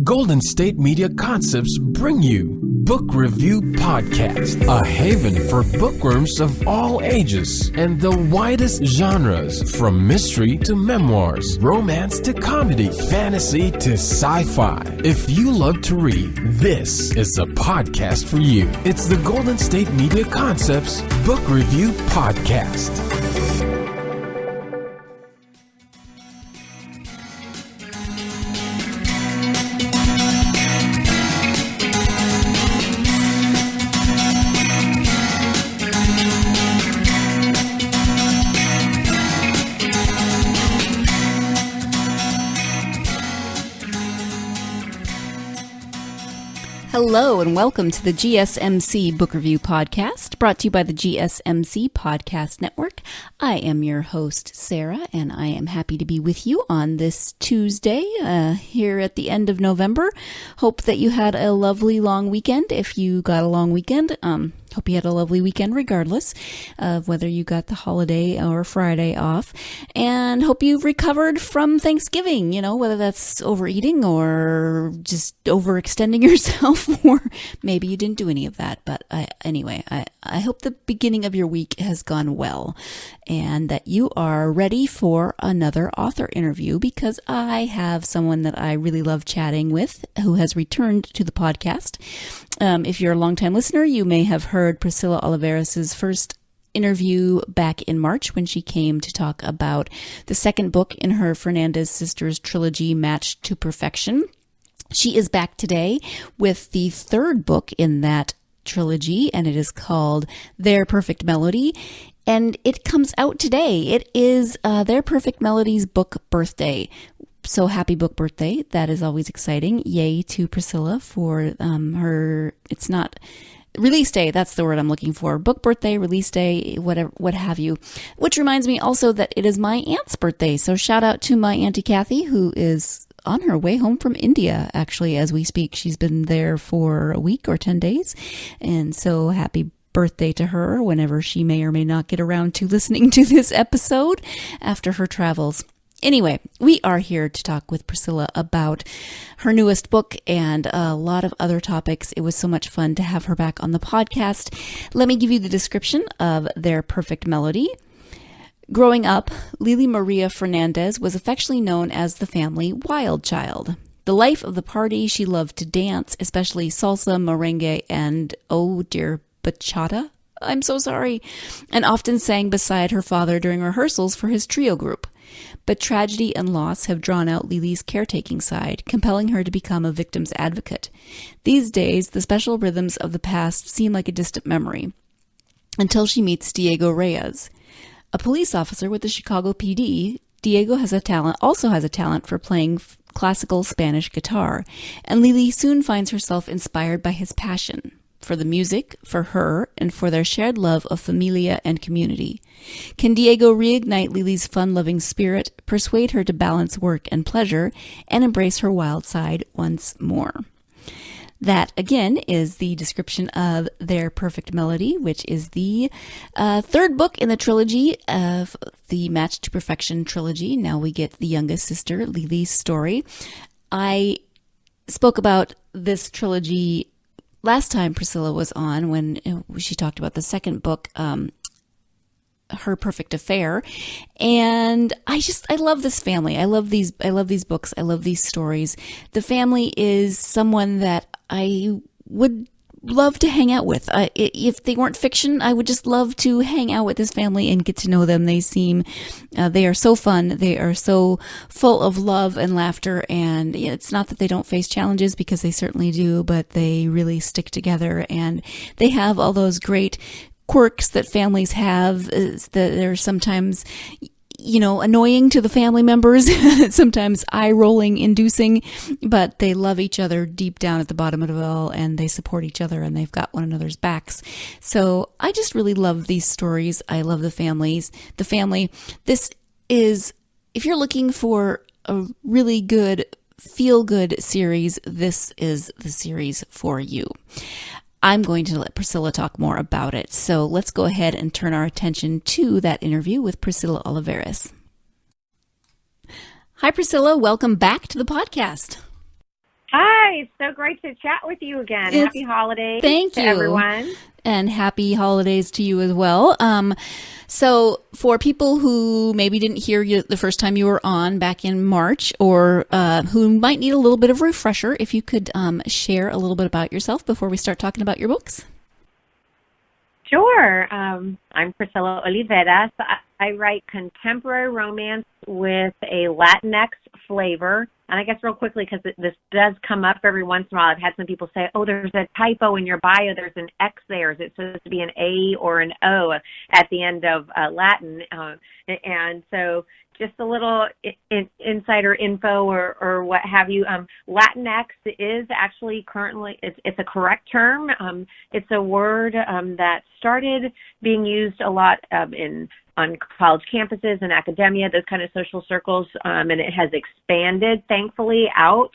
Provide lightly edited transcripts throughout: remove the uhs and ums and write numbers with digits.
Golden State Media Concepts bring you Book Review Podcast, a haven for bookworms of all ages and the widest genres, from mystery to memoirs, romance to comedy, fantasy to sci-fi. If you love to read, this is the podcast for you. It's the Golden State Media Concepts Book Review Podcast. Hello and welcome to the GSMC Book Review Podcast, brought to you by the GSMC Podcast Network. I am your host, Sarah, and I am happy to be with you on this Tuesday here at the end of November. Hope that you had a lovely long weekend. If you got a long weekend, hope you had a lovely weekend regardless of whether you got the holiday or Friday off, and hope you've recovered from Thanksgiving, whether that's overeating or just overextending yourself, or maybe you didn't do any of that. But anyway, I hope the beginning of your week has gone well and that you are ready for another author interview, because I have someone that I really love chatting with who has returned to the podcast. If you're a longtime listener, you may have heard Priscilla Oliveras' first interview back in March when she came to talk about the second book in her Fernandez sisters trilogy, Matched to Perfection. She is back today with the third book in that trilogy, and it is called Their Perfect Melody, and it comes out today. It is Their Perfect Melody's book birthday. So happy book birthday. That is always exciting. Yay to Priscilla for her, it's not release day. That's the word I'm looking for. Book birthday, release day, whatever, what have you. Which reminds me also that it is my aunt's birthday. So shout out to my Auntie Kathy, who is on her way home from India, actually, as we speak. She's been there for a week or 10 days. And so happy birthday to her whenever she may or may not get around to listening to this episode after her travels. Anyway, we are here to talk with Priscilla about her newest book and a lot of other topics. It was so much fun to have her back on the podcast. Let me give you the description of Their Perfect Melody. Growing up, Lily Maria Fernandez was affectionately known as the family wild child. The life of the party, she loved to dance, especially salsa, merengue, and, oh dear, bachata? I'm so sorry. And often sang beside her father during rehearsals for his trio group. But tragedy and loss have drawn out Lily's caretaking side, compelling her to become a victim's advocate. These days, the special rhythms of the past seem like a distant memory, until she meets Diego Reyes. A police officer with the Chicago PD, Diego also has a talent for playing classical Spanish guitar, and Lily soon finds herself inspired by his passion for the music, for her, and for their shared love of familia and community. Can Diego reignite Lily's fun-loving spirit, persuade her to balance work and pleasure, and embrace her wild side once more? That, again, is the description of Their Perfect Melody, which is the third book in the trilogy of the Matched to Perfection trilogy. Now we get the youngest sister, Lily's story. I spoke about this trilogy last time Priscilla was on, when she talked about the second book, Her Perfect Affair. And I love this family. I love these books. I love these stories. The family is someone that I would love to hang out with. If they weren't fiction, I would just love to hang out with this family and get to know them. They are so fun. They are so full of love and laughter. And it's not that they don't face challenges, because they certainly do, but they really stick together, and they have all those great quirks that families have, that they're sometimes, annoying to the family members, sometimes eye-rolling inducing, but they love each other deep down at the bottom of it all, and they support each other, and they've got one another's backs. So I just really love these stories. I love the family. This is, if you're looking for a really good, feel-good series, this is the series for you. I'm going to let Priscilla talk more about it. So let's go ahead and turn our attention to that interview with Priscilla Oliveras. Hi, Priscilla. Welcome back to the podcast. Hi, It's so great to chat with you again. It's- Happy holidays Thank to you. everyone. And happy holidays to you as well. So for people who maybe didn't hear you the first time you were on back in March, or who might need a little bit of refresher, if you could share a little bit about yourself before we start talking about your books. Sure. I'm Priscilla Oliveras. I write contemporary romance with a Latinx flavor. And I guess real quickly, because this does come up every once in a while, I've had some people say, oh, there's a typo in your bio. There's an X there. Is it supposed to be an A or an O at the end of Latin? And so just a little insider info or what have you. Latinx is actually currently, it's a correct term. It's a word that started being used a lot on college campuses and academia, those kind of social circles, and it has expanded, thankfully, out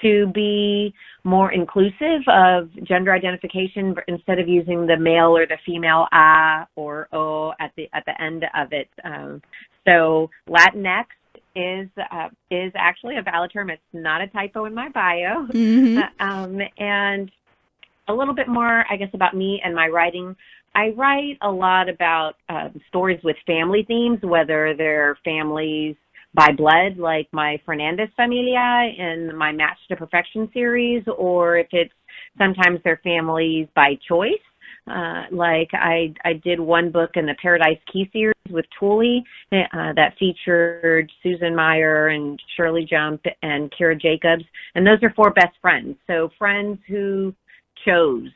to be more inclusive of gender identification instead of using the male or the female a or o at the end of it. So Latinx is actually a valid term. It's not a typo in my bio. Mm-hmm. And a little bit more, I guess, about me and my writing. I write a lot about stories with family themes, whether they're families by blood, like my Fernandez familia in my Match to Perfection series, or if it's sometimes they're families by choice. Like I did one book in the Paradise Key series with Tooley that featured Susan Meyer and Shirley Jump and Kira Jacobs, and those are 4 best friends. So friends who chose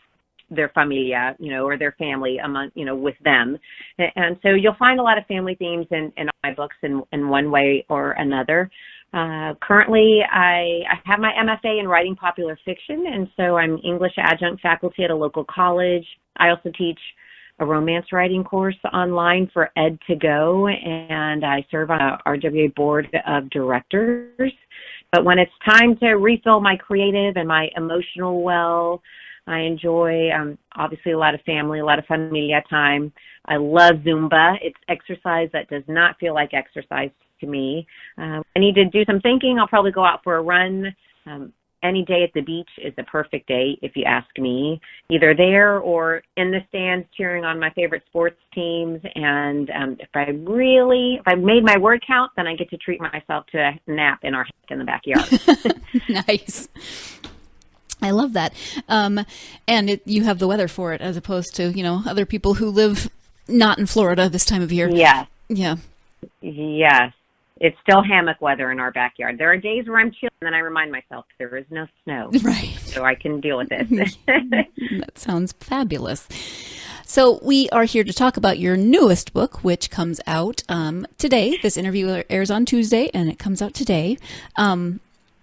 their familia, or their family among, with them. And so you'll find a lot of family themes in my books in one way or another. Currently, I have my MFA in writing popular fiction, and so I'm English adjunct faculty at a local college. I also teach a romance writing course online for Ed2Go, and I serve on a RWA board of directors. But when it's time to refill my creative and my emotional well, I enjoy, obviously, a lot of family, a lot of familia time. I love Zumba. It's exercise that does not feel like exercise to me. I need to do some thinking. I'll probably go out for a run. Any day at the beach is a perfect day, if you ask me, either there or in the stands cheering on my favorite sports teams. And if I made my word count, then I get to treat myself to a nap in our in the backyard. Nice. I love that. And you have the weather for it as opposed to, other people who live not in Florida this time of year. Yes. Yeah. Yes. It's still hammock weather in our backyard. There are days where I'm chilling and then I remind myself there is no snow. Right. So I can deal with this. That sounds fabulous. So we are here to talk about your newest book, which comes out today. This interview airs on Tuesday and it comes out today.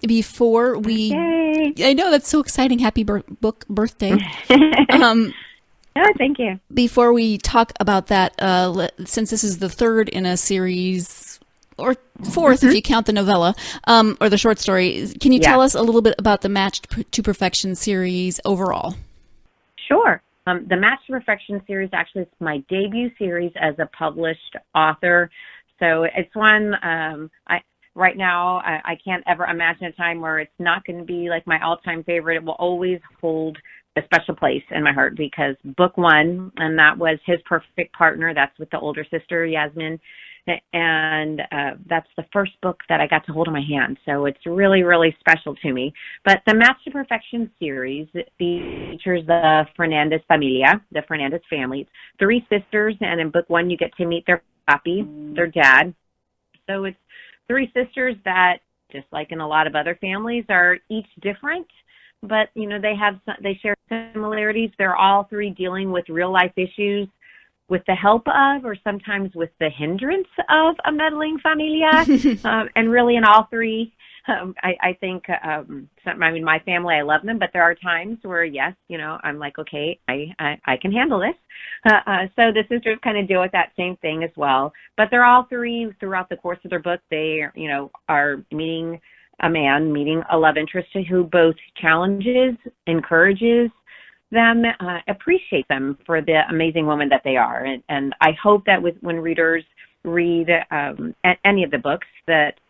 Before we, Yay. I know that's so exciting. Happy book birthday. Oh, thank you. Before we talk about that, since this is the 3rd in a series, or 4th if you count the novella, or the short story, can you tell us a little bit about the Match to Perfection series overall? Sure. The Match to Perfection series actually is my debut series as a published author. So it's one right now, I can't ever imagine a time where it's not going to be like my all-time favorite. It will always hold a special place in my heart because book 1, and that was His Perfect Partner. That's with the older sister, Yasmin. And that's the first book that I got to hold in my hand. So it's really, really special to me. But the Match to Perfection series features the Fernandez familia, the Fernandez family. It's 3 sisters, and in book 1, you get to meet their papi, their dad. So it's 3 sisters that, just like in a lot of other families, are each different, but they share similarities. They're all 3 dealing with real life issues with the help of, or sometimes with the hindrance of, a meddling familia. And really, in all 3, I think, my family, I love them, but there are times where, yes, I'm like, okay, I can handle this. So the sisters kind of deal with that same thing as well. But they're all 3 throughout the course of their book. They, are meeting a love interest who both challenges, encourages them, appreciate them for the amazing woman that they are. And I hope that when readers read any of the books, that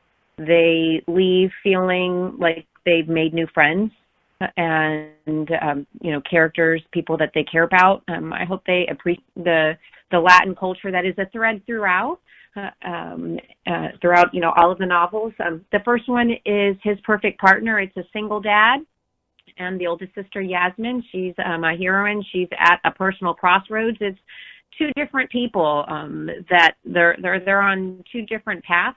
they leave feeling like they've made new friends and, characters, people that they care about. I hope they appreciate the Latin culture that is a thread throughout, all of the novels. The first one is His Perfect Partner. It's a single dad. And the oldest sister, Yasmin, she's my heroine. She's at a personal crossroads. It's two different people that they're on two different paths,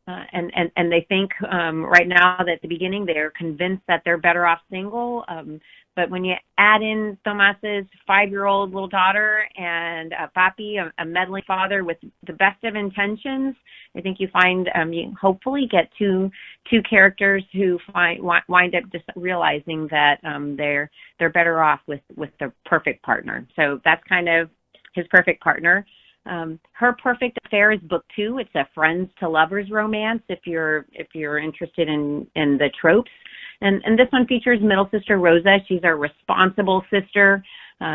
and they think right now that at the beginning they're convinced that they're better off single. But when you add in Tomas's 5-year-old little daughter and Papi, a meddling father with the best of intentions, I think you find you hopefully get two characters who wind up just realizing that they're better off with the perfect partner. So that's kind of His Perfect Partner. Her Perfect Affair is book 2. It's a friends to lovers romance if you're interested in the tropes. And this one features middle sister Rosa. She's a responsible sister.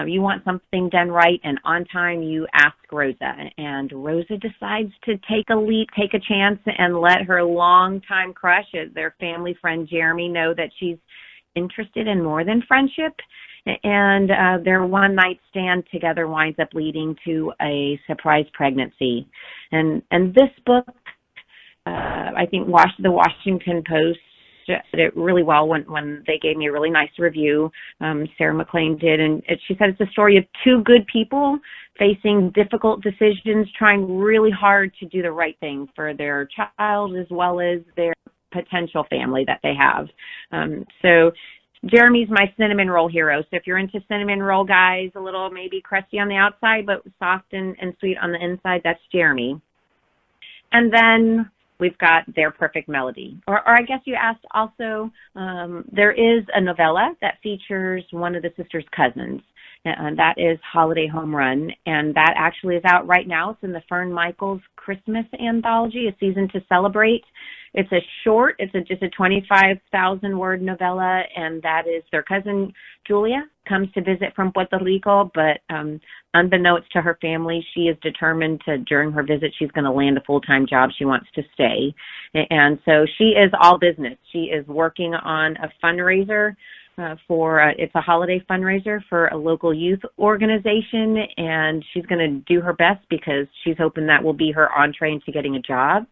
You want something done right and on time, you ask Rosa. And Rosa decides to take a leap, take a chance, and let her longtime crush, their family friend Jeremy, know that she's interested in more than friendship. And their one-night stand together winds up leading to a surprise pregnancy. And this book, I think the Washington Post did it really well when they gave me a really nice review. Sarah McLean did, and she said it's a story of two good people facing difficult decisions, trying really hard to do the right thing for their child as well as their potential family that they have. So Jeremy's my cinnamon roll hero. So if you're into cinnamon roll guys, a little maybe crusty on the outside, but soft and sweet on the inside, that's Jeremy. And then we've got Their Perfect Melody. Or I guess you asked also, there is a novella that features one of the sisters' cousins, and that is Holiday Home Run, and that actually is out right now. It's in the Fern Michaels Christmas Anthology, A Season to Celebrate. It's a short, just a 25,000-word novella, and that is their cousin Julia comes to visit from Puerto Rico, but unbeknownst to her family, she is determined during her visit, she's going to land a full-time job. She wants to stay. And so she is all business. She is working on a fundraiser it's a holiday fundraiser for a local youth organization, and she's going to do her best because she's hoping that will be her entree into getting a job.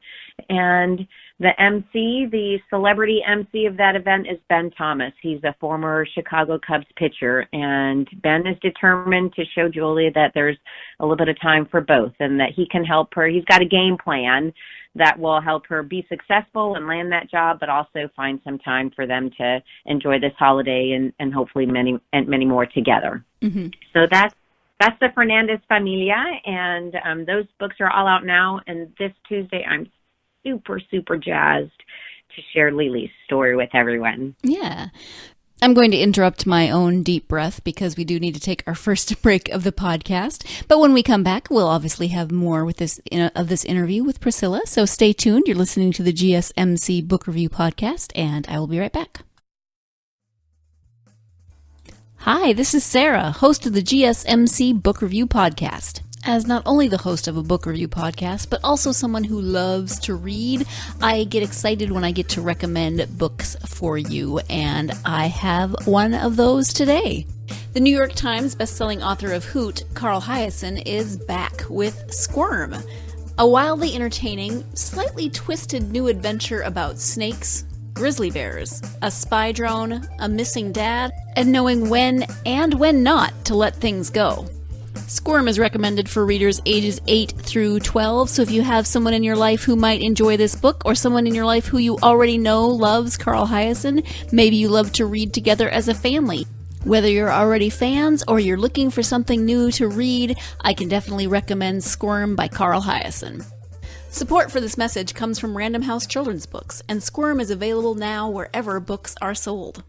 And the celebrity MC of that event is Ben Thomas. He's a former Chicago Cubs pitcher, and Ben is determined to show Julia that there's a little bit of time for both and that he can help her. He's got a game plan that will help her be successful and land that job, but also find some time for them to enjoy this holiday and hopefully many more together. Mm-hmm. So that's the Fernandez Familia, and those books are all out now. And this Tuesday, I'm super, super jazzed to share Lily's story with everyone. Yeah. I'm going to interrupt my own deep breath because we do need to take our first break of the podcast. But when we come back, we'll obviously have more with this interview with Priscilla. So stay tuned. You're listening to the GSMC Book Review Podcast, and I will be right back. Hi, this is Sarah, host of the GSMC Book Review Podcast. As not only the host of a book review podcast, but also someone who loves to read, I get excited when I get to recommend books for you, and I have one of those today. The New York Times bestselling author of Hoot, Carl Hiaasen, is back with Squirm, a wildly entertaining, slightly twisted new adventure about snakes, grizzly bears, a spy drone, a missing dad, and knowing when and when not to let things go. Squirm is recommended for readers ages 8 through 12, so if you have someone in your life who might enjoy this book, or someone in your life who you already know loves Carl Hiaasen, maybe you love to read together as a family. Whether you're already fans or you're looking for something new to read, I can definitely recommend Squirm by Carl Hiaasen. Support for this message comes from Random House Children's Books, and Squirm is available now wherever books are sold.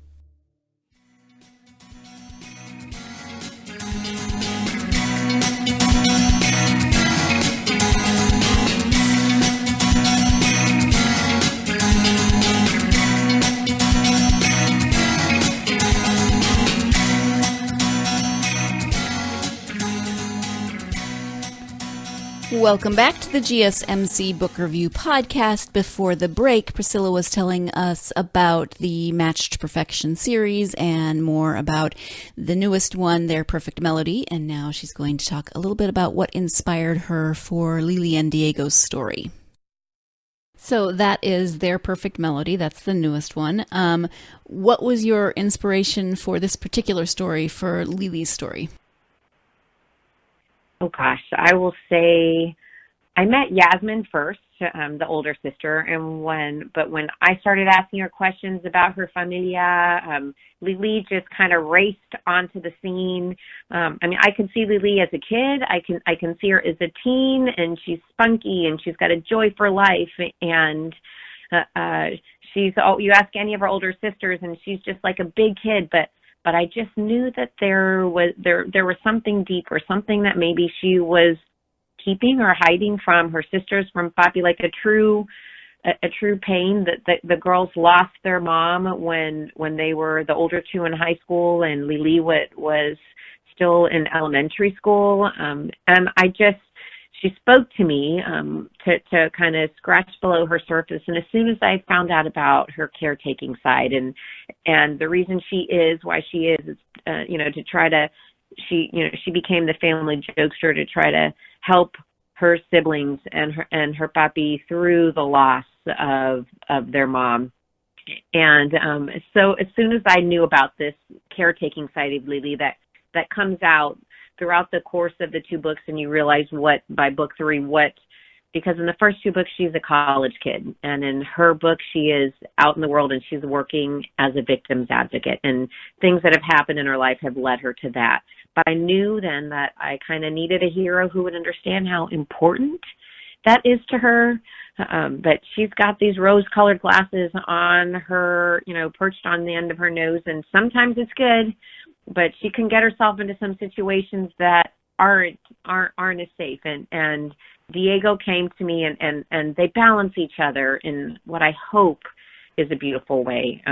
Welcome back to the GSMC Book Review Podcast. Before the break, Priscilla was telling us about the Match to Perfection series and more about the newest one, Their Perfect Melody, and now she's going to talk a little bit about what inspired her for Lily and Diego's story. So that is Their Perfect Melody. That's the newest one. What was your inspiration for this particular story, for Lily's story? Oh gosh, I will say I met Yasmin first, the older sister, and when I started asking her questions about her familia, Lily just kind of raced onto the scene. I can see Lily as a kid. I can see her as a teen, and she's spunky and she's got a joy for life. And you ask any of her older sisters, and she's just like a big kid, but I just knew that there was something deeper, something that maybe she was keeping or hiding from her sisters, from Papi, like a true pain that the girls lost their mom when they were the older two in high school, and Lily was still in elementary school. And she spoke to me to kind of scratch below her surface. And as soon as I found out about her caretaking side and the reason she is why she is, to try to, she became the family jokester to try to help her siblings and her papi through the loss of their mom. And so as soon as I knew about this caretaking side of Lily that comes out throughout the course of the two books, and you realize by book three, because in the first two books, she's a college kid, and in her book, she is out in the world and she's working as a victim's advocate, and things that have happened in her life have led her to that. But I knew then that I kind of needed a hero who would understand how important that is to her. But she's got these rose-colored glasses on her, perched on the end of her nose, and sometimes it's good, but she can get herself into some situations that aren't as safe. And Diego came to me, and they balance each other in what I hope is a beautiful way.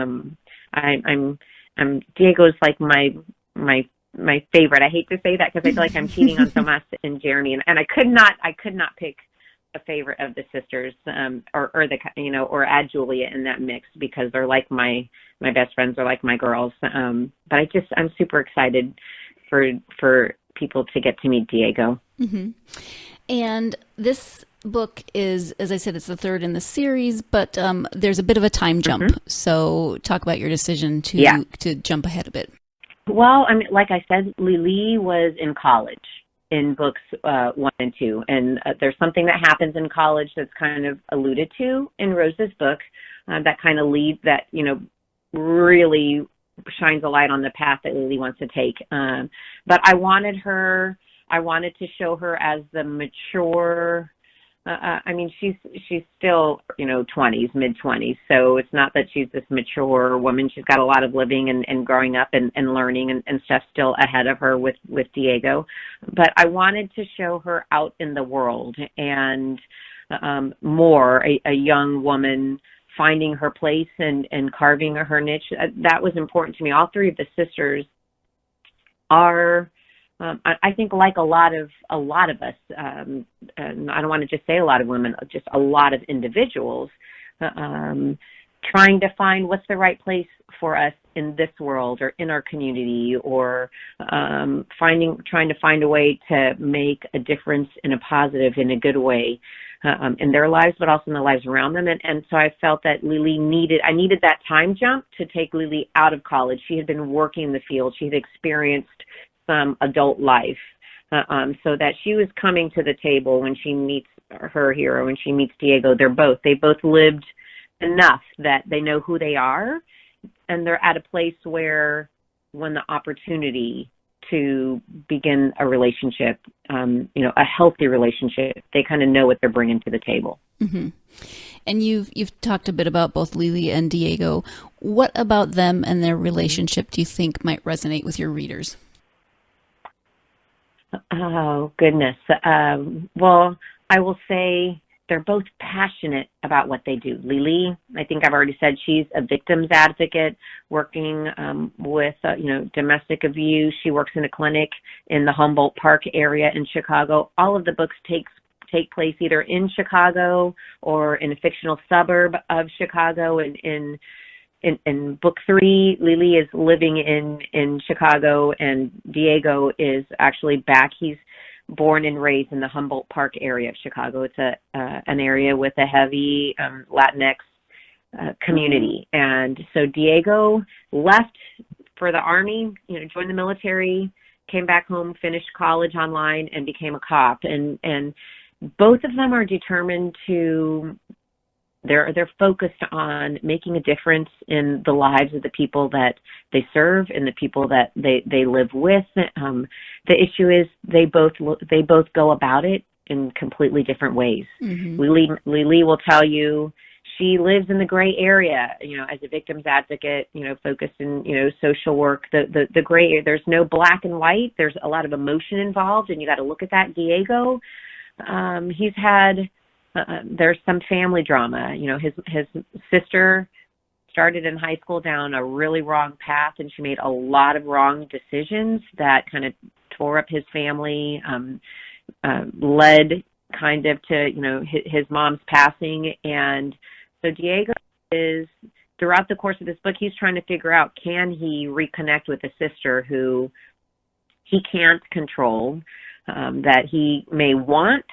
Diego's like my favorite. I hate to say that because I feel like I'm cheating on Tomas and Jeremy, and I could not pick a favorite of the sisters, or add Julia in that mix, because they're like my best friends, are like my girls. But I'm super excited for people to get to meet Diego. Mm-hmm. And this book is, as I said, it's the third in the series, but there's a bit of a time jump. Mm-hmm. So talk about your decision to jump ahead a bit. Well, like I said, Lily was in college in books 1 and 2, and there's something that happens in college that's kind of alluded to in Rose's book that kind of really shines a light on the path that Lily wants to take. But I wanted to show her as the mature. She's still, 20s, mid-20s. So it's not that she's this mature woman. She's got a lot of living and growing up and learning and stuff still ahead of her with Diego. But I wanted to show her out in the world and a young woman finding her place and carving her niche. That was important to me. All three of the sisters are, I think, like a lot of us, and I don't want to just say a lot of women, just a lot of individuals, trying to find what's the right place for us in this world or in our community, or trying to find a way to make a difference in a positive, in a good way, in their lives, but also in the lives around them. And so I felt that I needed that time jump to take Lily out of college. She had been working in the field. She had experienced some adult life, so that she was coming to the table when she meets her hero, when she meets Diego. They both lived enough that they know who they are, and they're at a place where, when the opportunity to begin a relationship, a healthy relationship, they kind of know what they're bringing to the table. Mm-hmm. And you've talked a bit about both Lily and Diego. What about them and their relationship do you think might resonate with your readers? Oh, goodness. Well, I will say they're both passionate about what they do. Lily, I think I've already said, she's a victim's advocate working with, domestic abuse. She works in a clinic in the Humboldt Park area in Chicago. All of the books take take place either in Chicago or in a fictional suburb of Chicago. In book 3, Lily is living in Chicago, and Diego is actually back. He's born and raised in the Humboldt Park area of Chicago. It's an area with a heavy Latinx community. And so Diego left for the Army, joined the military, came back home, finished college online, and became a cop. And both of them are determined to, they're focused on making a difference in the lives of the people that they serve and the people that they live with. The issue is they both go about it in completely different ways. Mm-hmm. Lily will tell you she lives in the gray area, as a victim's advocate, focused in, social work. The gray area, there's no black and white. There's a lot of emotion involved, and you got to look at that. Diego, he's had, there's some family drama. His sister started in high school down a really wrong path, and she made a lot of wrong decisions that kind of tore up his family, led kind of to, his mom's passing. And so Diego is, throughout the course of this book, he's trying to figure out, can he reconnect with a sister who he can't control, that he may want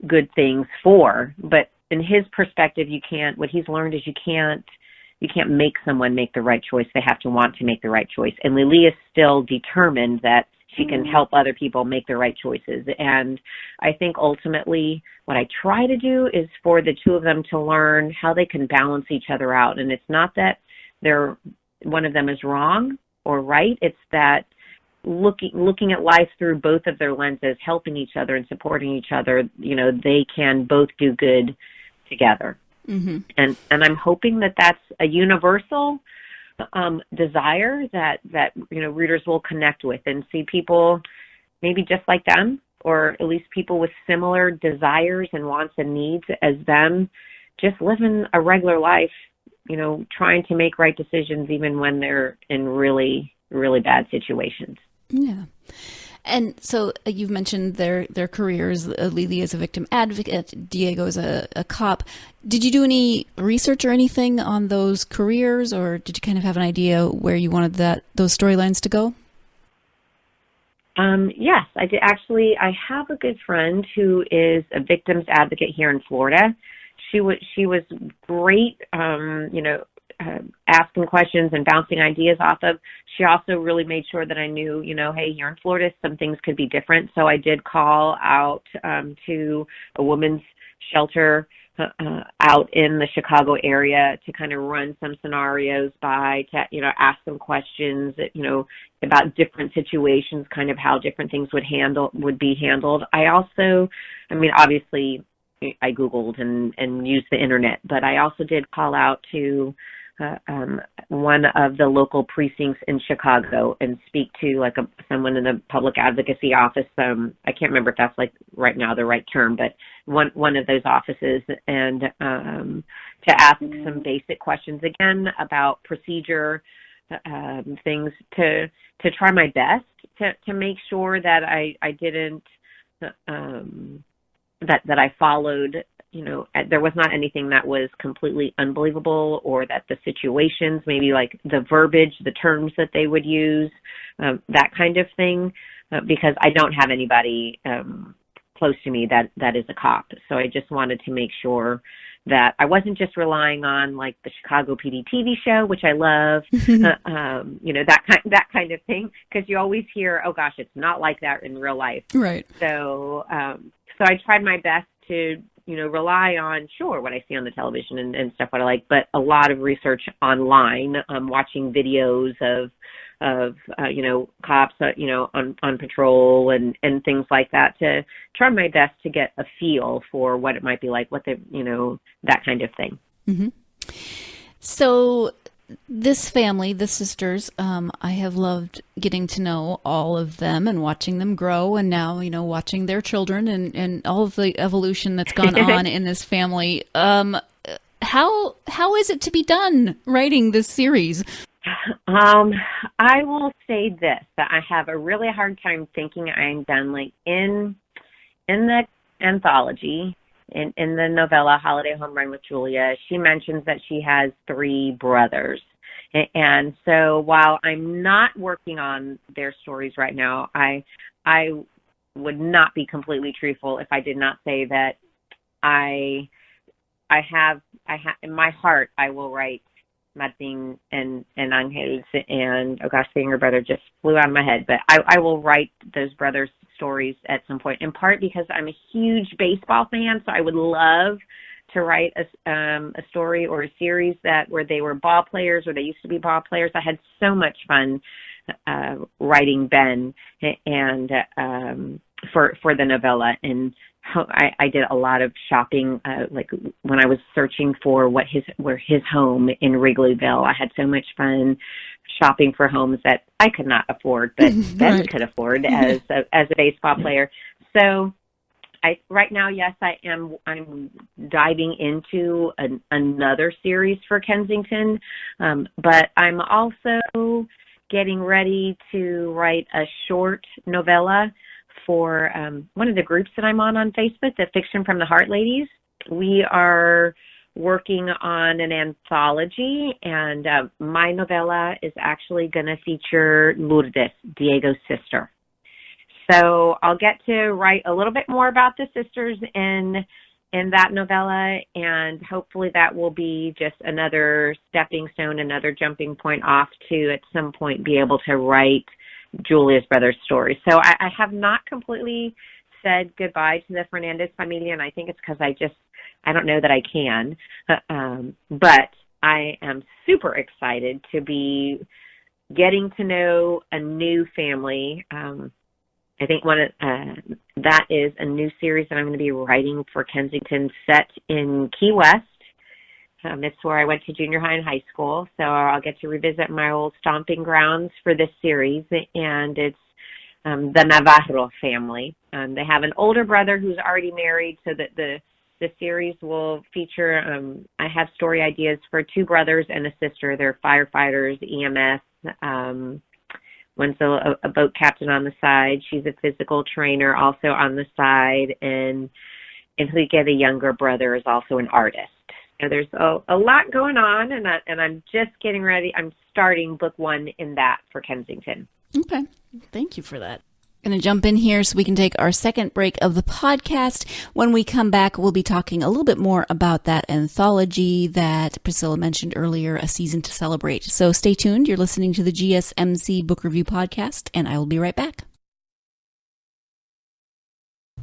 good things for, but in his perspective, what he's learned is you can't make someone make the right choice. They have to want to make the right choice. And Lily is still determined that she can help other people make the right choices. And I think ultimately what I try to do is for the two of them to learn how they can balance each other out. And it's not that one of them is wrong or right. It's that looking at life through both of their lenses, helping each other and supporting each other, they can both do good together. Mm-hmm. And I'm hoping that that's a universal desire that readers will connect with and see people maybe just like them, or at least people with similar desires and wants and needs as them, just living a regular life, trying to make right decisions even when they're in really, really bad situations. Yeah. And so you've mentioned their careers. Lily is a victim advocate. Diego is a cop. Did you do any research or anything on those careers, or did you kind of have an idea where you wanted those storylines to go? Yes, I did. Actually, I have a good friend who is a victims advocate here in Florida. She was great, asking questions and bouncing ideas off of. She also really made sure that I knew, hey, here in Florida, some things could be different. So I did call out to a women's shelter out in the Chicago area to kind of run some scenarios by, ask them questions, about different situations, kind of how different things would be handled. Obviously I Googled and used the internet, but I also did call out to one of the local precincts in Chicago and speak to someone in the public advocacy office. I can't remember if that's right now the right term, but one of those offices, and to ask some basic questions again about procedure, things to try my best to make sure that I didn't that I followed. There was not anything that was completely unbelievable, or that the situations, maybe the verbiage, the terms that they would use, that kind of thing, because I don't have anybody close to me that is a cop. So I just wanted to make sure that I wasn't just relying on the Chicago PD TV show, which I love, that kind of thing, because you always hear, oh gosh, it's not like that in real life. Right. So I tried my best to rely on, what I see on the television and stuff, what I like, but a lot of research online, watching videos of cops, on patrol and things like that, to try my best to get a feel for what it might be like, that kind of thing. Mm-hmm. So this family, the sisters, I have loved getting to know all of them and watching them grow, and now, watching their children and all of the evolution that's gone on in this family. How is it to be done writing this series? I will say this, that I have a really hard time thinking I'm done, in the anthology, in the novella Holiday Home Run with Julia, she mentions that she has 3 brothers. And so while I'm not working on their stories right now, I would not be completely truthful if I did not say that I have in my heart, I will write Martin and Angel's, and oh gosh, saying her brother just flew out of my head, but I will write those brothers' stories at some point, in part because I'm a huge baseball fan, so I would love to write a story or a series where they were ball players, or they used to be ball players. I had so much fun writing Ben and for the novella, and I did a lot of shopping, like when I was searching for where his home in Wrigleyville. I had so much fun shopping for homes that I could not afford, but Ben could afford as a baseball player. So right now, yes, I'm diving into another series for Kensington, but I'm also getting ready to write a short novella for one of the groups that I'm on Facebook, the Fiction from the Heart Ladies. We are working on an anthology, and my novella is actually going to feature Lourdes, Diego's sister. So I'll get to write a little bit more about the sisters in that novella, and hopefully that will be just another stepping stone, another jumping point off to at some point be able to write Julia's brother's story. So I have not completely said goodbye to the Fernandez family, and I think it's because I don't know that I can. But I am super excited to be getting to know a new family. I think that is a new series that I'm going to be writing for Kensington, set in Key West. It's where I went to junior high and high school, so I'll get to revisit my old stomping grounds for this series, and it's the Navarro family. They have an older brother who's already married, so that the series will feature, I have story ideas for 2 brothers and a sister. They're firefighters, EMS. One's a boat captain on the side. She's a physical trainer also on the side, and Enrique, the younger brother, is also an artist. So there's a lot going on, and I'm just getting ready. I'm starting book 1 in that for Kensington. Okay. Thank you for that. Going to jump in here so we can take our second break of the podcast. When we come back, we'll be talking a little bit more about that anthology that Priscilla mentioned earlier, A Season to Celebrate. So stay tuned. You're listening to the GSMC Book Review Podcast, and I will be right back.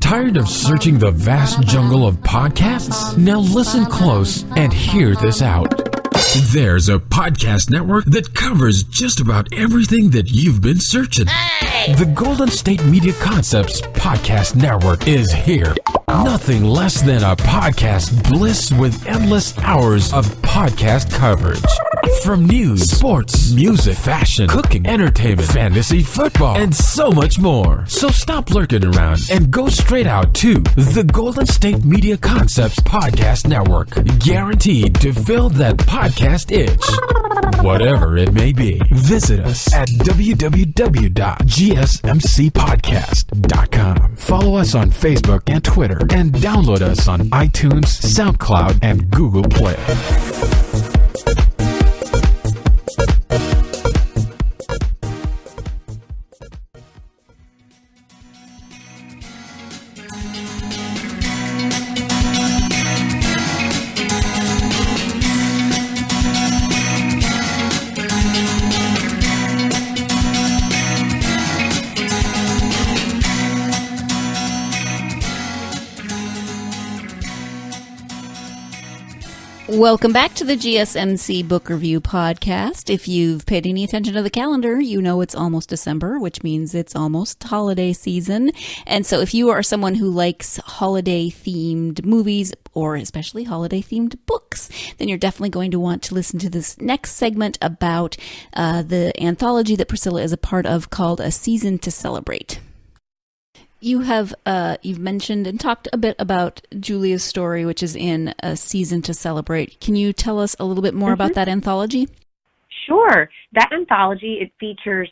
Tired of searching the vast jungle of podcasts? Now listen close and hear this out. There's a podcast network that covers just about everything that you've been searching. Hey! The Golden State Media Concepts Podcast Network is here. Nothing less than a podcast bliss with endless hours of podcast coverage. From news, sports, music, fashion, cooking, entertainment, fantasy, football, and so much more. So stop lurking around and go straight out to the Golden State Media Concepts Podcast Network. Guaranteed to fill that podcast itch. Whatever it may be. Visit us at www.gsmcpodcast.com. Follow us on Facebook and Twitter, and download us on iTunes, SoundCloud, and Google Play. Welcome back to the GSMC Book Review Podcast. If you've paid any attention to the calendar, you know it's almost December, which means it's almost holiday season. And so if you are someone who likes holiday-themed movies, or especially holiday-themed books, then you're definitely going to want to listen to this next segment about the anthology that Priscilla is a part of called A Season to Celebrate. You've mentioned and talked a bit about Julia's story, which is in A Season to Celebrate. Can you tell us a little bit more about that anthology? Sure. That anthology, it features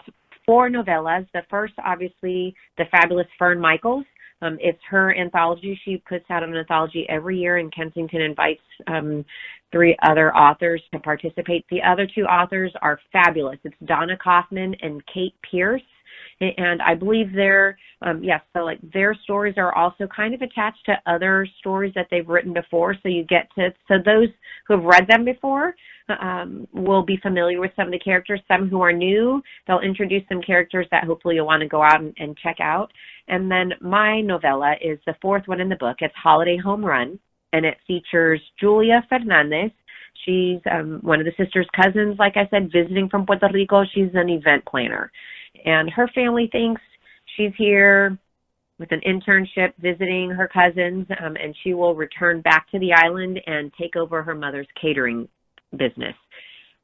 4 novellas. The first, obviously, the fabulous Fern Michaels, It's her anthology. She puts out an anthology every year, and Kensington invites 3 other authors to participate. The other 2 authors are fabulous. It's Donna Kaufman and Kate Pierce. And I believe their stories are also kind of attached to other stories that they've written before. So those who have read them before will be familiar with some of the characters. Some who are new, they'll introduce some characters that hopefully you'll want to go out and check out. And then my novella is the 4th one in the book. It's Holiday Home Run, and it features Julia Fernandez. She's one of the sisters' cousins, like I said, visiting from Puerto Rico. She's an event planner. And her family thinks she's here with an internship visiting her cousins, and she will return back to the island and take over her mother's catering business.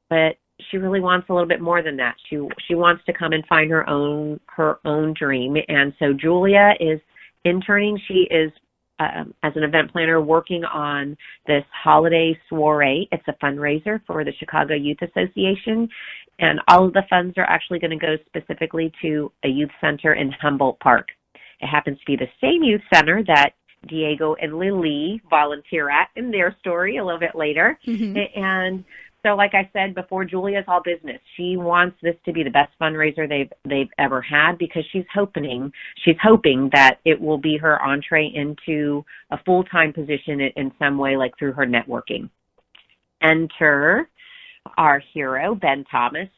But she really wants a little bit more than that. She wants to come and find her own dream. And so Julia is interning. She is, as an event planner, working on this holiday soiree. It's a fundraiser for the Chicago Youth Association. And all of the funds are actually going to go specifically to a youth center in Humboldt Park. It happens to be the same youth center that Diego and Lily volunteer at in their story a little bit later. Mm-hmm. And so, like I said before, Julia's all business. She wants this to be the best fundraiser they've ever had, because she's hoping that it will be her entree into a full-time position in some way, like through her networking. Enter our hero, Ben Thomas.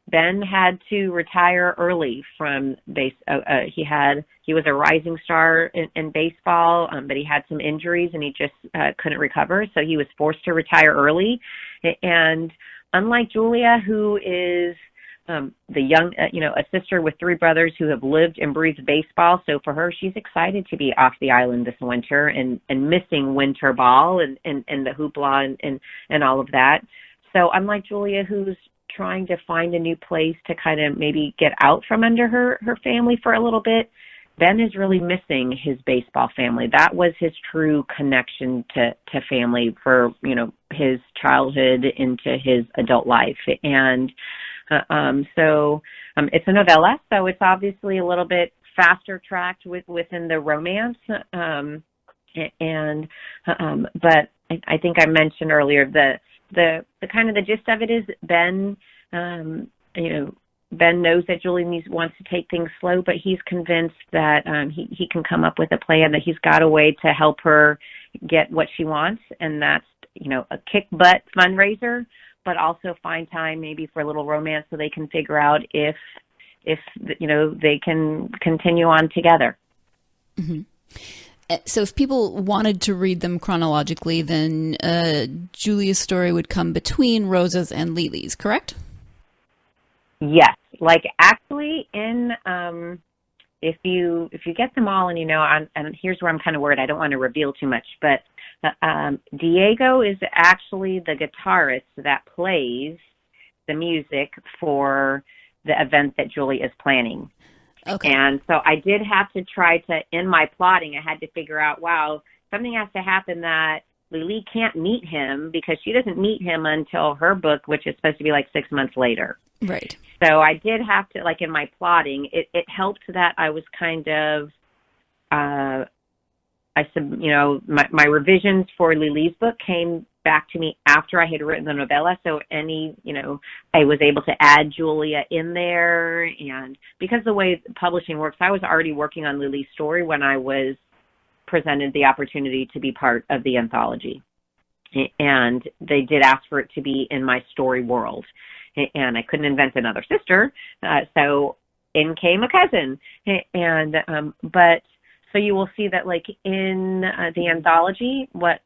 Ben had to retire early from base. He was a rising star in baseball, but he had some injuries and he just couldn't recover. So he was forced to retire early. And unlike Julia, who is the young, a sister with 3 brothers who have lived and breathed baseball. So for her, she's excited to be off the island this winter and missing winter ball and the hoopla and all of that. So unlike Julia, who's trying to find a new place to kind of maybe get out from under her family for a little bit, Ben is really missing his baseball family. That was his true connection to family for, his childhood into his adult life. And so it's a novella, so it's obviously a little bit faster tracked within the romance. But I think I mentioned earlier the kind of the gist of it is Ben, Ben knows that Julie wants to take things slow, but he's convinced that he can come up with a plan, that he's got a way to help her get what she wants, and that's, a kick-butt fundraiser, but also find time maybe for a little romance so they can figure out if they can continue on together. Mm-hmm. So if people wanted to read them chronologically, then Julia's story would come between Rosa's and Lily's, correct? Yes. Like actually if you get them all and here's where I'm kind of worried. I don't want to reveal too much, but Diego is actually the guitarist that plays the music for the event that Julie is planning. Okay. And so I did have to try to, in my plotting, I had to figure out, something has to happen that Lily can't meet him, because she doesn't meet him until her book, which is supposed to be like 6 months later. Right. So I did have to, like in my plotting, it helped that I was kind of, my revisions for Lily's book came back to me after I had written the novella. So I was able to add Julia in there. And because the way publishing works, I was already working on Lily's story when I was presented the opportunity to be part of the anthology. And they did ask for it to be in my story world. And I couldn't invent another sister. So in came a cousin. So you will see that like in the anthology, what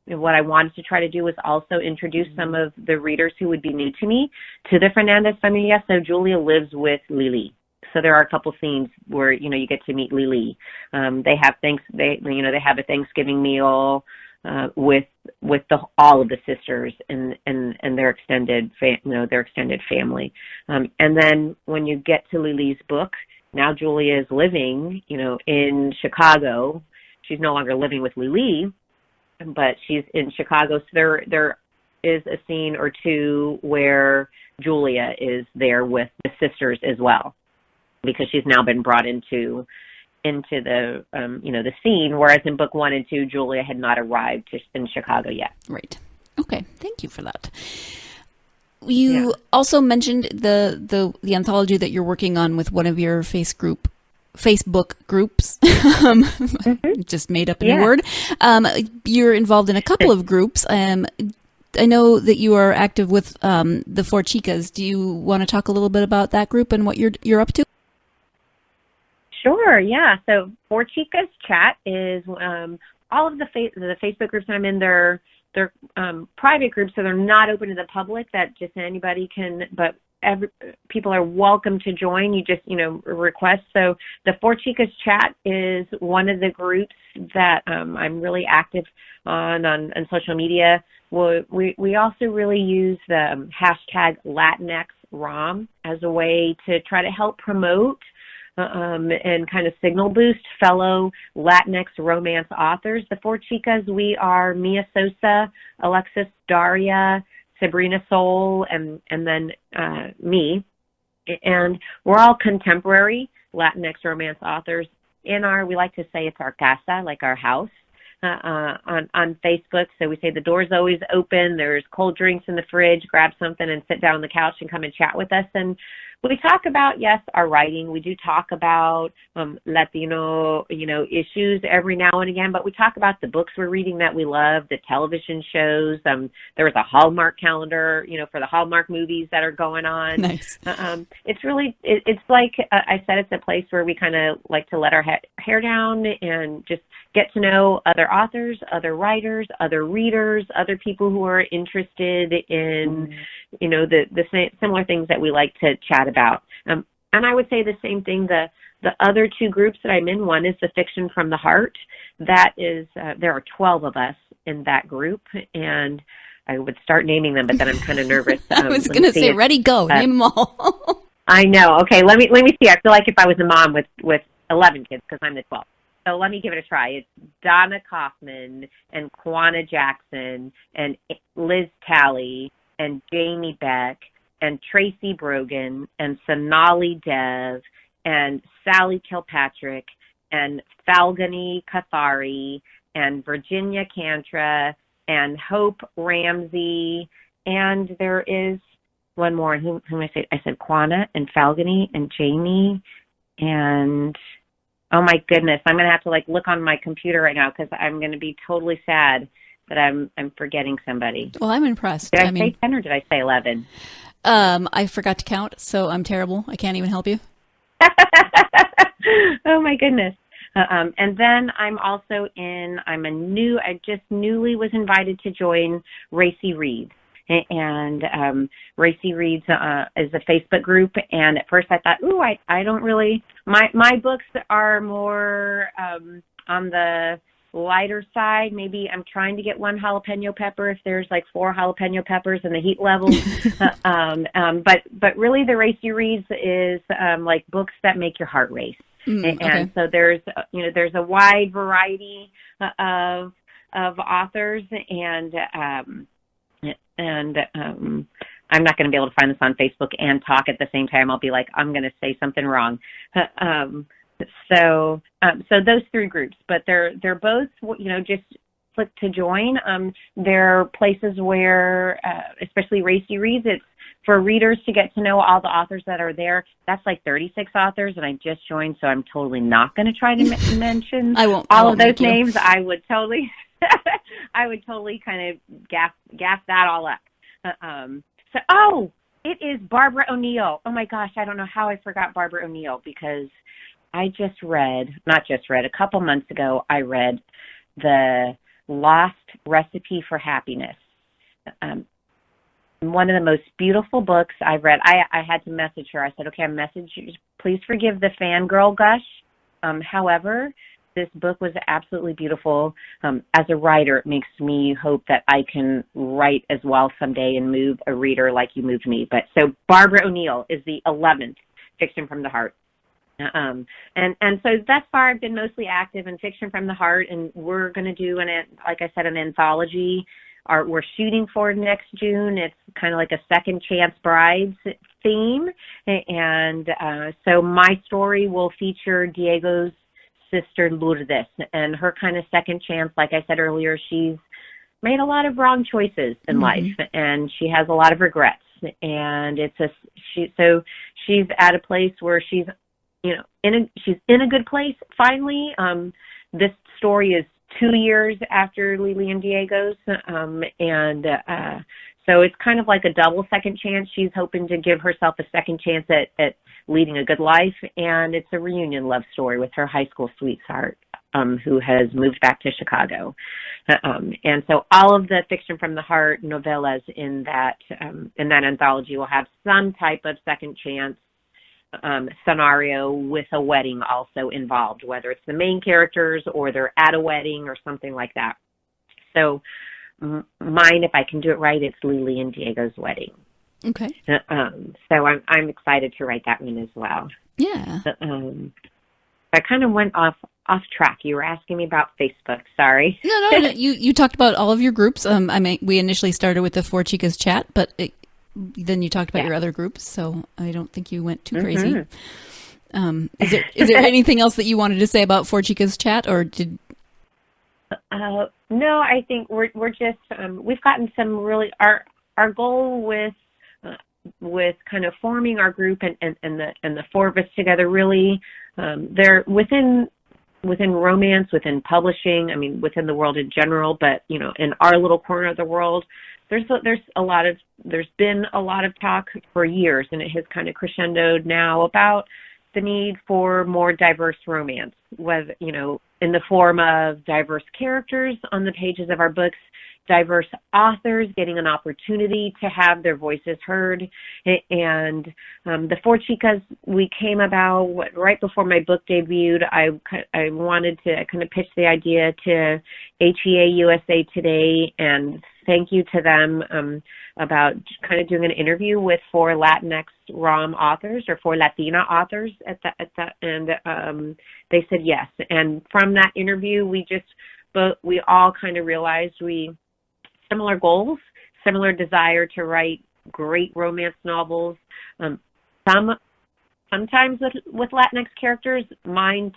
I wanted to try to do was also introduce some of the readers who would be new to me to the Fernandez familia. So Julia lives with Lily. So there are a couple scenes where, you get to meet Lily. They have they have a Thanksgiving meal with all of the sisters and their extended family. And then when you get to Lily's book, now Julia is living, in Chicago. She's no longer living with Lily, but she's in Chicago. So there is a scene or two where Julia is there with the sisters as well, because she's now been brought into into the the scene, whereas in book 1 and 2, Julia had not arrived in Chicago yet. Right. Okay. Thank you for that. You also mentioned the anthology that you're working on with one of your Facebook groups. Just made up a new word. You're involved in a couple of groups. I know that you are active with the Four Chicas. Do you want to talk a little bit about that group and what you're up to? Sure, yeah. So Four Chicas Chat is all of the Facebook groups I'm in. They're private groups, so they're not open to the public. That just anybody can, but people are welcome to join. You just request. So the Four Chicas Chat is one of the groups that I'm really active on social media. We also really use the hashtag Latinx ROM as a way to try to help promote and kind of signal boost fellow Latinx romance authors. The Four Chicas, we are Mia Sosa, Alexis Daria, Sabrina Soul, and then me. And we're all contemporary Latinx romance authors we like to say it's our casa, like our house, on Facebook. So we say the door's always open, there's cold drinks in the fridge, grab something and sit down on the couch and come and chat with us. And we talk about, yes, our writing. We do talk about Latino, issues every now and again, but we talk about the books we're reading that we love, the television shows. There was a Hallmark calendar, for the Hallmark movies that are going on. Nice. It's really, it's like I said, it's a place where we kind of like to let our hair down and just get to know other authors, other writers, other readers, other people who are interested in, the similar things that we like to chat about. And I would say the same thing. The other two groups that I'm in, one is the Fiction from the Heart. That is, there are 12 of us in that group, and I would start naming them, but then I'm kind of nervous. I was going to say, ready, go, name them all. I know. Okay, let me see. I feel like if I was a mom with 11 kids, because I'm the 12th. So let me give it a try. It's Donna Kaufman and Kwana Jackson and Liz Talley and Jamie Beck and Tracy Brogan and Sonali Dev and Sally Kilpatrick and Falguni Kathari and Virginia Cantra and Hope Ramsey. And there is one more. Whom I said? I said Kwana and Falguni and Jamie and... Oh my goodness! I'm going to have to look on my computer right now because I'm going to be totally sad that I'm forgetting somebody. Well, I'm impressed. Did I say 10 or did I say 11? I forgot to count, so I'm terrible. I can't even help you. Oh my goodness! And then I'm also I just newly was invited to join Racy Reads. And Racy Reads is a Facebook group, and at first I thought, I don't really, my books are more on the lighter side. Maybe I'm trying to get one jalapeno pepper if there's 4 jalapeno peppers in the heat level. But really the Racy Reads is books that make your heart race. And so there's a wide variety of authors, and I'm not going to be able to find this on Facebook and talk at the same time. I'll be I'm going to say something wrong. So those 3 groups, but they're both, just click to join. They're places where, especially Racy Reads, it's for readers to get to know all the authors that are there. That's 36 authors, and I just joined, so I'm totally not going to try to mention all of those names. I would totally kind of gas that all up. It is Barbara O'Neill. Oh my gosh, I don't know how I forgot Barbara O'Neill, because I a couple months ago, I read The Lost Recipe for Happiness. One of the most beautiful books I've read. I had to message her. I said, okay, I message you. Please forgive the fangirl gush. However, this book was absolutely beautiful. As a writer, it makes me hope that I can write as well someday and move a reader like you moved me. But so Barbara O'Neill is the 11th Fiction from the Heart. And so thus far I've been mostly active in Fiction from the Heart, and we're going to do, like I said, an anthology. We're shooting for next June. It's kind of like a Second Chance Brides theme. And so my story will feature Diego's sister Lourdes, and her kind of second chance. Like I said earlier, she's made a lot of wrong choices in life, and she has a lot of regrets. And she's at a place where she's in a good place finally. This story is 2 years after Lily and Diego's, so it's kind of like a double second chance. She's hoping to give herself a second chance at leading a good life, and it's a reunion love story with her high school sweetheart, who has moved back to Chicago. And so all of the Fiction from the Heart novellas in that anthology will have some type of second chance scenario with a wedding also involved, whether it's the main characters or they're at a wedding or something like that. So mine, if I can do it right, it's Lily and Diego's wedding. Okay. So I'm excited to write that one as well. Yeah. I kind of went off track. You were asking me about Facebook. Sorry. No. You talked about all of your groups. We initially started with the Four Chicas chat, but then you talked about your other groups, so I don't think you went too crazy. Is there anything else that you wanted to say about Four Chicas chat, or did? No, I think we're just we've gotten some really our goal with kind of forming our group and the four of us together. Really, they're within romance, within publishing. I mean, within the world in general, but in our little corner of the world, there's been a lot of talk for years, and it has kind of crescendoed now about the need for more diverse romance, whether, in the form of diverse characters on the pages of our books, diverse authors getting an opportunity to have their voices heard. And the Four Chicas, we came about right before my book debuted. I wanted to kind of pitch the idea to HEA USA Today, and thank you to them about kind of doing an interview with four Latinx ROM authors or four Latina authors and they said yes. And from that interview, we all kind of realized similar goals, similar desire to write great romance novels. Sometimes with Latinx characters, mine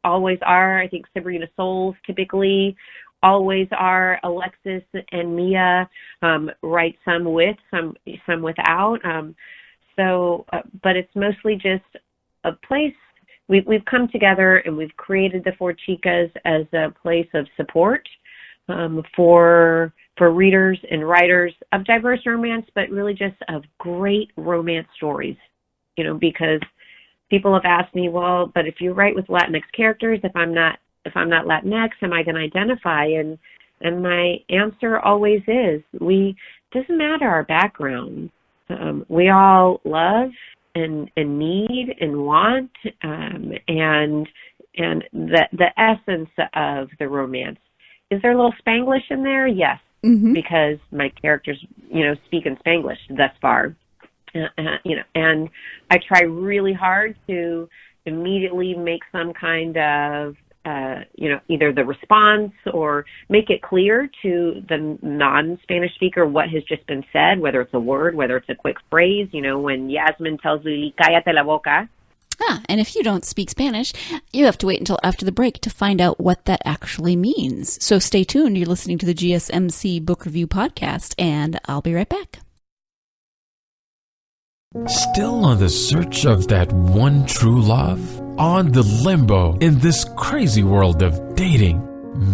always are. I think Sabrina Souls typically always are. Alexis and Mia write some with, some without. But it's mostly just a place. We've come together and we've created the Four Chicas as a place of support for readers and writers of diverse romance, but really just of great romance stories. Because people have asked me, well, but if you write with Latinx characters, if I'm not Latinx, am I going to identify? And my answer always is, doesn't matter our background. We all love and need and want, and the essence of the romance. Is there a little Spanglish in there? Yes, because my characters, speak in Spanglish thus far. And I try really hard to immediately make some kind of, either the response or make it clear to the non-Spanish speaker what has just been said, whether it's a word, whether it's a quick phrase, when Yasmin tells Lily, cállate la boca. And if you don't speak Spanish, you have to wait until after the break to find out what that actually means. So stay tuned. You're listening to the GSMC Book Review Podcast, and I'll be right back. Still on the search of that one true love? On the limbo in this crazy world of dating,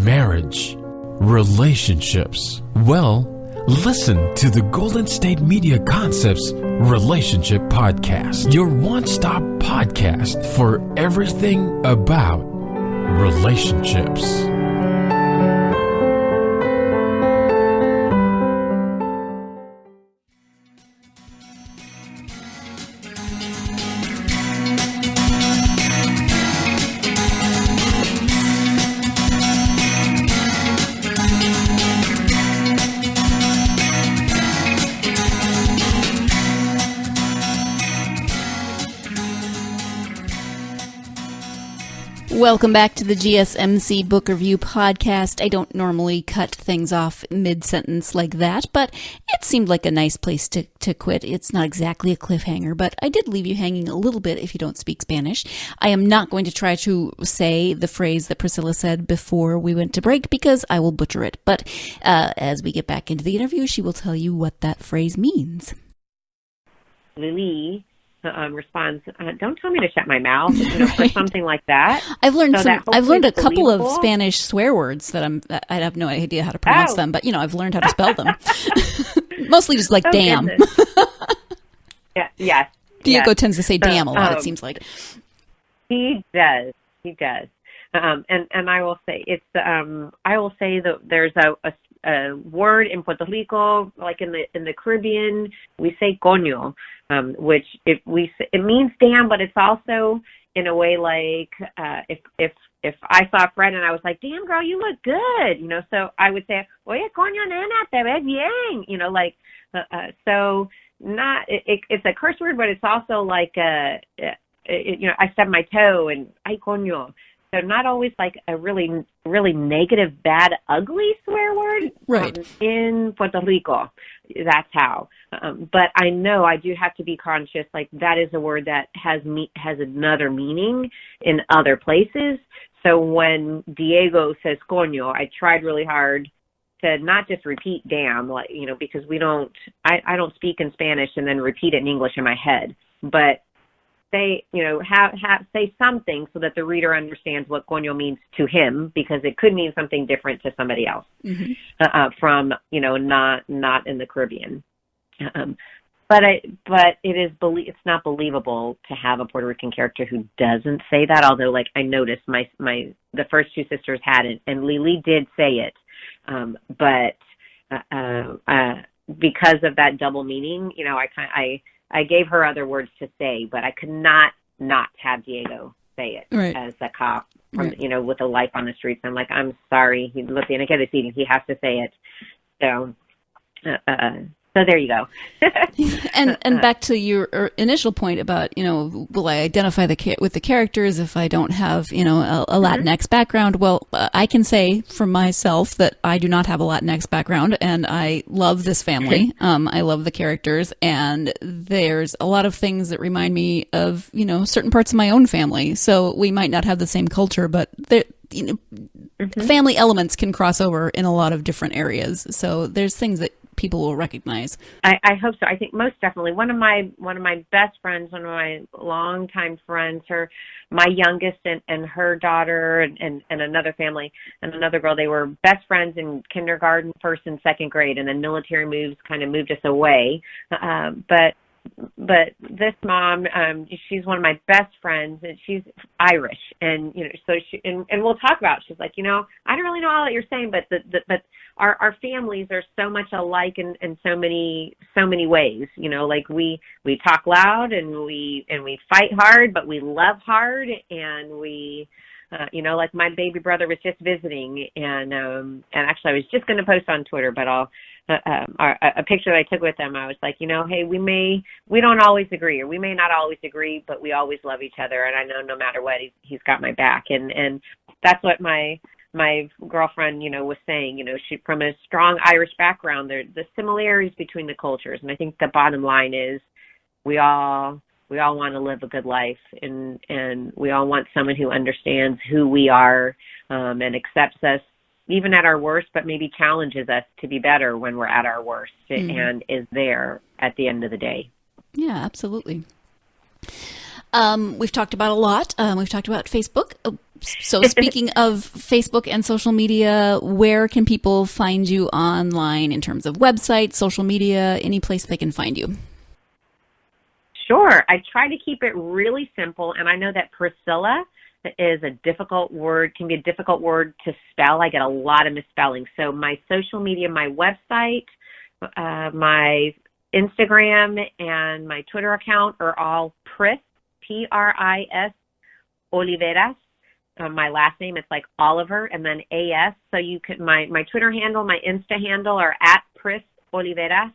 marriage, relationships? Well, listen to the Golden State Media Concepts Relationship Podcast, your one-stop podcast for everything about relationships. Welcome back to the GSMC Book Review Podcast. I don't normally cut things off mid-sentence like that, but it seemed like a nice place to quit. It's not exactly a cliffhanger, but I did leave you hanging a little bit if you don't speak Spanish. I am not going to try to say the phrase that Priscilla said before we went to break because I will butcher it. But as we get back into the interview, she will tell you what that phrase means. Lily responds, "Don't tell me to shut my mouth," for something like that. I've learned I've learned a couple believable. of Spanish swear words that I have no idea how to pronounce them, but I've learned how to spell them. Mostly just like damn. Yes. Diego tends to say damn a lot. It seems like he does. And I will say I will say that there's a word in Puerto Rico, like in the Caribbean, we say coño, which it means damn, but it's also in a way like if I saw a friend and I was like, "Damn girl, you look good," so I would say, "Oye coño nena, te ves bien," so not it's a curse word, but it's also like I stubbed my toe and ay coño. So not always like a really, really negative, bad, ugly swear word. Right. In Puerto Rico, that's how. But I know I do have to be conscious, like that is a word that has another meaning in other places. So when Diego says coño, I tried really hard to not just repeat damn, because I don't speak in Spanish and then repeat it in English in my head, but say, say something so that the reader understands what coño means to him, because it could mean something different to somebody else from, not in the Caribbean. But it's not believable to have a Puerto Rican character who doesn't say that. Although, like I noticed, the first two sisters had it, and Lily did say it, but because of that double meaning, I gave her other words to say, but I could not have Diego say it as a cop, with a life on the streets. I'm like, I'm sorry. He has to say it. So there you go. and back to your initial point about, will I identify with the characters if I don't have, a Latinx background? Well, I can say for myself that I do not have a Latinx background, and I love this family. I love the characters, and there's a lot of things that remind me of, certain parts of my own family. So we might not have the same culture, but family elements can cross over in a lot of different areas. So there's things that people will recognize. I hope so. I think most definitely. One of my best friends, one of my longtime friends, my youngest and her daughter and another family and another girl, they were best friends in kindergarten, first and second grade, and then military moves kind of moved us away. But this mom, she's one of my best friends, and she's Irish, and so and we'll talk about. She's like, I don't really know all that you're saying, but but our families are so much alike in so many ways. Like we talk loud and we fight hard, but we love hard, and we. Like my baby brother was just visiting, and actually I was just going to post on Twitter, but a picture that I took with him. I was like, hey, we don't always agree, or we may not always agree, but we always love each other, and I know no matter what, he's got my back, and that's what my girlfriend, was saying. She, from a strong Irish background, the similarities between the cultures, and I think the bottom line is we all want to live a good life, and we all want someone who understands who we are, and accepts us even at our worst, but maybe challenges us to be better when we're at our worst, and is there at the end of the day. Yeah, absolutely. We've talked about a lot. We've talked about Facebook. So speaking of Facebook and social media, where can people find you online in terms of websites, social media, any place they can find you? Sure. I try to keep it really simple, and I know that Priscilla is a difficult word, can be a difficult word to spell. I get a lot of misspelling. So my social media, my website, my Instagram, and my Twitter account are all Pris, P-R-I-S, Oliveras. My last name is like Oliver, and then A-S. So you could, my Twitter handle, my Insta handle are at Pris Oliveras.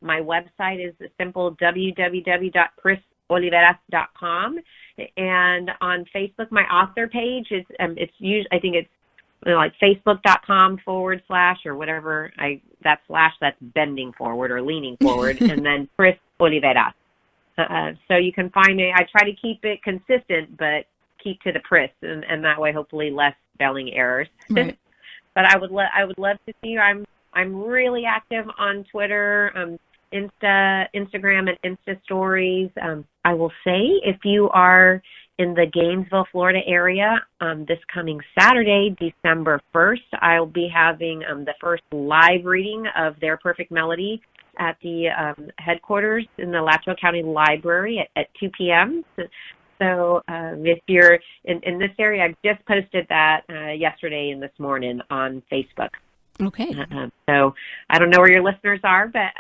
My website is simple, www.prisoliveras.com. Oliveras.com. And on Facebook, my author page is, it's usually, I think it's like facebook.com/ or whatever, that slash, that's bending forward or leaning forward, and then Pris Oliveras. So you can find me. I try to keep it consistent, but keep to the Pris, and that way, hopefully, less spelling errors. Right. But I would love to see you. I'm really active on Twitter, Instagram, and Insta stories. I will say, if you are in the Gainesville, Florida area, this coming Saturday, December 1st, I'll be having the first live reading of Their Perfect Melody at the headquarters in the Alachua County Library at 2 p.m. So if you're in this area, I just posted that yesterday and this morning on Facebook. Okay. So I don't know where your listeners are, but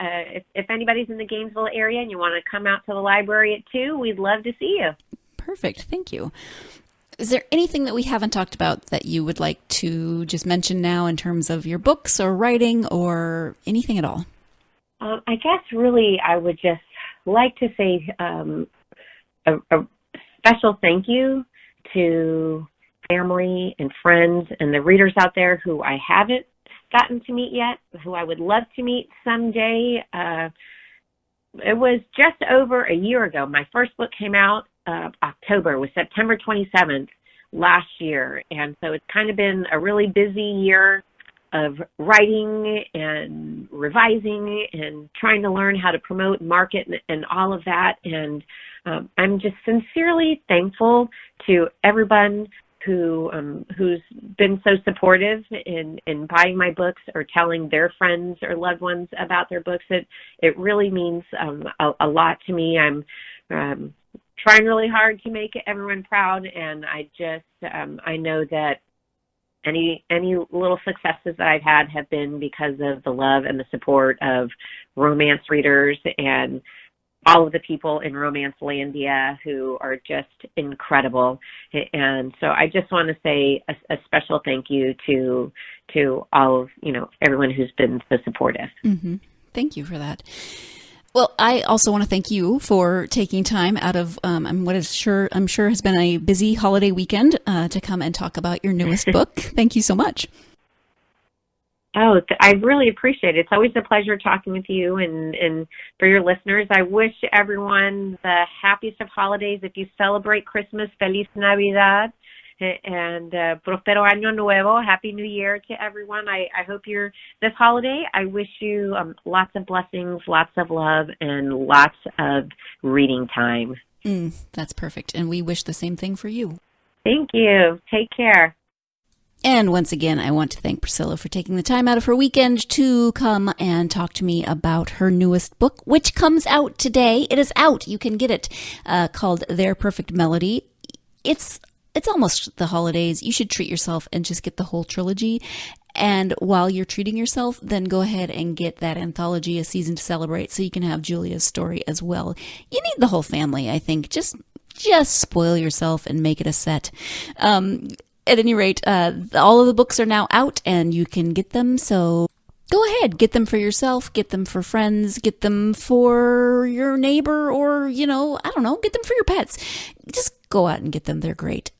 if anybody's in the Gainesville area and you want to come out to the library at 2, we'd love to see you. Perfect. Thank you. Is there anything that we haven't talked about that you would like to just mention now in terms of your books or writing or anything at all? I guess really I would just like to say a special thank you to family and friends and the readers out there who I haven't gotten to meet yet, who I would love to meet someday. It was just over a year ago. My first book came out October, was September 27th last year. And so it's kind of been a really busy year of writing and revising and trying to learn how to promote, market, and all of that. And I'm just sincerely thankful to everyone who's been so supportive in buying my books or telling their friends or loved ones about their books. It really means a lot to me. I'm trying really hard to make everyone proud, and I know that any little successes that I've had have been because of the love and the support of romance readers and all of the people in Romance Landia who are just incredible. And so I just want to say a special thank you to all of, everyone who's been so supportive. Mm-hmm. Thank you for that. Well, I also want to thank you for taking time out of I'm sure has been a busy holiday weekend to come and talk about your newest book. Thank you so much. Oh, I really appreciate it. It's always a pleasure talking with you and for your listeners. I wish everyone the happiest of holidays. If you celebrate Christmas, Feliz Navidad and Prospero Año Nuevo. Happy New Year to everyone. I hope this holiday, I wish you lots of blessings, lots of love, and lots of reading time. That's perfect. And we wish the same thing for you. Thank you. Take care. And once again, I want to thank Priscilla for taking the time out of her weekend to come and talk to me about her newest book, which comes out today. It is out. You can get it called Their Perfect Melody. It's almost the holidays. You should treat yourself and just get the whole trilogy. And while you're treating yourself, then go ahead and get that anthology, A Season to Celebrate, so you can have Julia's story as well. You need the whole family, I think. Just spoil yourself and make it a set. At any rate, all of the books are now out and you can get them. So go ahead, get them for yourself, get them for friends, get them for your neighbor, or, get them for your pets. Just go out and get them. They're great.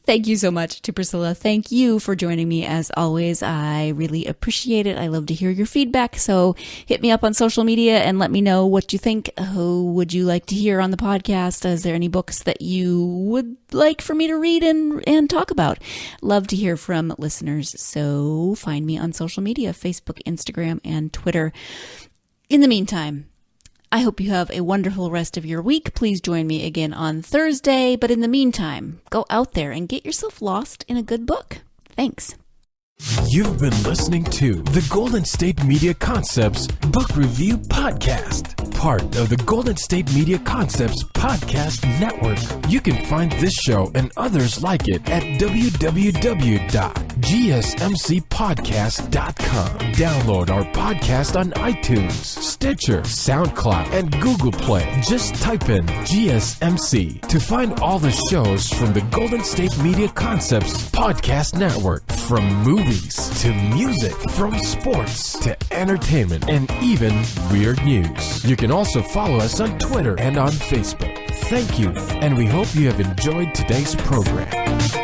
Thank you so much to Priscilla. Thank you for joining me as always. I really appreciate it. I love to hear your feedback. So hit me up on social media and let me know what you think. Who would you like to hear on the podcast? Is there any books that you would like for me to read and talk about? Love to hear from listeners. So find me on social media, Facebook, Instagram, and Twitter. In the meantime, I hope you have a wonderful rest of your week. Please join me again on Thursday. But in the meantime, go out there and get yourself lost in a good book. Thanks. You've been listening to the Golden State Media Concepts Book Review Podcast, part of the Golden State Media Concepts Podcast Network. You can find this show and others like it at www.gsmcpodcast.com. Download our podcast on iTunes, Stitcher, SoundCloud, and Google Play. Just type in GSMC to find all the shows from the Golden State Media Concepts Podcast Network, from movies to music, from sports to entertainment, and even weird news. You can also follow us on Twitter and on Facebook. Thank you, and we hope you have enjoyed today's program.